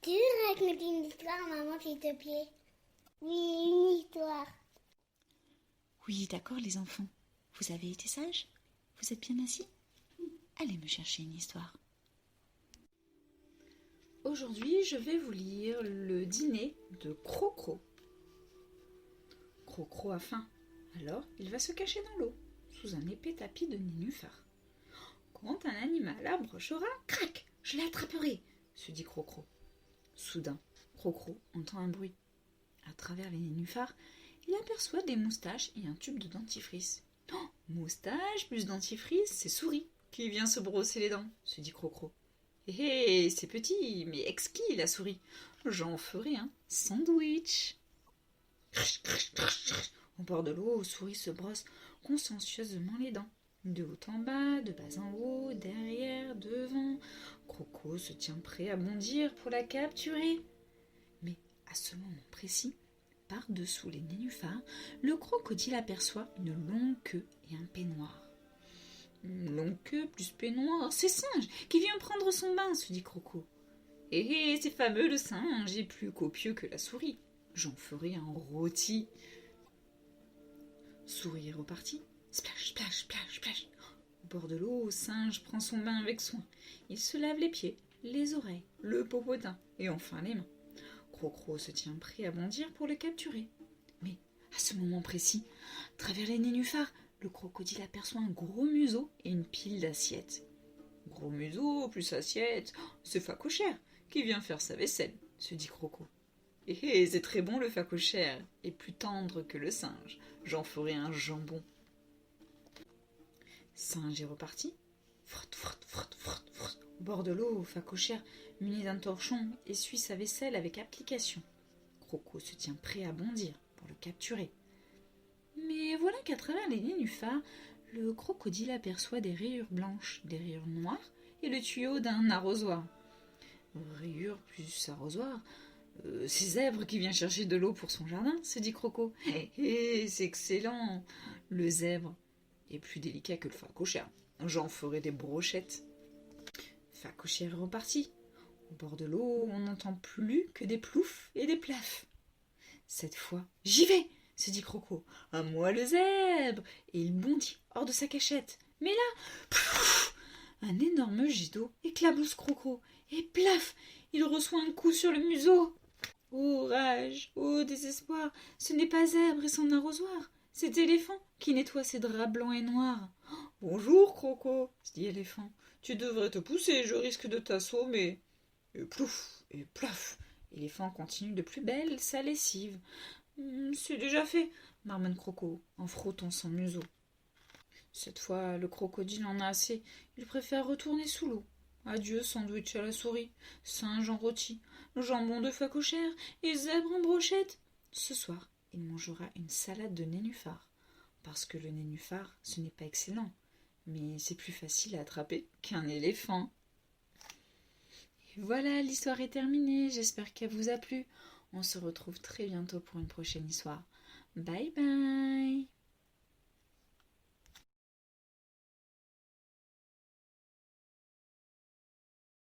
Tu veux raconter une histoire, maman, s'il te plaît? Oui, une histoire. Oui, d'accord les enfants. Vous avez été sages? Vous êtes bien assis? Allez me chercher une histoire. Aujourd'hui, je vais vous lire le dîner de Crocro. Crocro a faim, alors il va se cacher dans l'eau, sous un épais tapis de nénuphars. Quand un animal approchera, crac, je l'attraperai, se dit Crocro. Soudain, Crocro entend un bruit. À travers les nénuphars, il aperçoit des moustaches et un tube de dentifrice. Oh, moustache plus dentifrice, c'est Souris qui vient se brosser les dents, se dit Crocro. Hé, c'est petit, mais exquis la souris. J'en ferai un sandwich. Au bord de l'eau, Souris se brosse consciencieusement les dents. De haut en bas, de bas en haut, derrière, devant. Crocro se tient prêt à bondir pour la capturer. Mais à ce moment précis, par-dessous les nénuphars, le crocodile aperçoit une longue queue et un peignoir. Longue queue plus peignoir, c'est Singe qui vient prendre son bain, se dit Croco. Eh, c'est fameux le singe est plus copieux que la souris. J'en ferai un rôti. Souris est reparti. Splash, splash, splash, splash. Au bord de l'eau, Singe prend son bain avec soin. Il se lave les pieds, les oreilles, le popotin et enfin les mains. Crocro se tient prêt à bondir pour le capturer. Mais à ce moment précis, à travers les nénuphars, le crocodile aperçoit un gros museau et une pile d'assiettes. Gros museau plus assiette, c'est Phacochère qui vient faire sa vaisselle, se dit Croco. Eh, c'est très bon le Phacochère, et plus tendre que le singe. J'en ferai un jambon. Singe est reparti. Frotte, frotte, frotte, frotte, frotte. Au bord de l'eau, Phacochère, muni d'un torchon, essuie sa vaisselle avec application. Croco se tient prêt à bondir pour le capturer. Mais voilà qu'à travers les nénuphars, le crocodile aperçoit des rayures blanches, des rayures noires et le tuyau d'un arrosoir. Rayures plus arrosoir, c'est Zèbre qui vient chercher de l'eau pour son jardin, se dit Croco. C'est excellent. Le zèbre est plus délicat que le Phacochère. J'en ferai des brochettes. Phacochère est reparti. Au bord de l'eau, on n'entend plus que des ploufs et des plafs. Cette fois, j'y vais, se dit Croco. À moi le zèbre. Et il bondit hors de sa cachette. Mais là, plouf, un énorme jet d'eau éclabousse Croco. Et plaf, il reçoit un coup sur le museau. Oh rage, oh désespoir, ce n'est pas Zèbre et son arrosoir, c'est Éléphant qui nettoie ses draps blancs et noirs. Bonjour Croco, dit Éléphant, tu devrais te pousser, je risque de t'assommer. Et plouf, et plaf, Éléphant continue de plus belle sa lessive. C'est déjà fait, marmonne Croco en frottant son museau. Cette fois, le crocodile en a assez, il préfère retourner sous l'eau. Adieu sandwich à la souris, singe en rôti, jambon de Phacochère et zèbre en brochette. Ce soir, il mangera une salade de nénuphar. Parce que le nénuphar, ce n'est pas excellent, mais c'est plus facile à attraper qu'un éléphant. Et voilà, l'histoire est terminée, j'espère qu'elle vous a plu. On se retrouve très bientôt pour une prochaine histoire. Bye bye.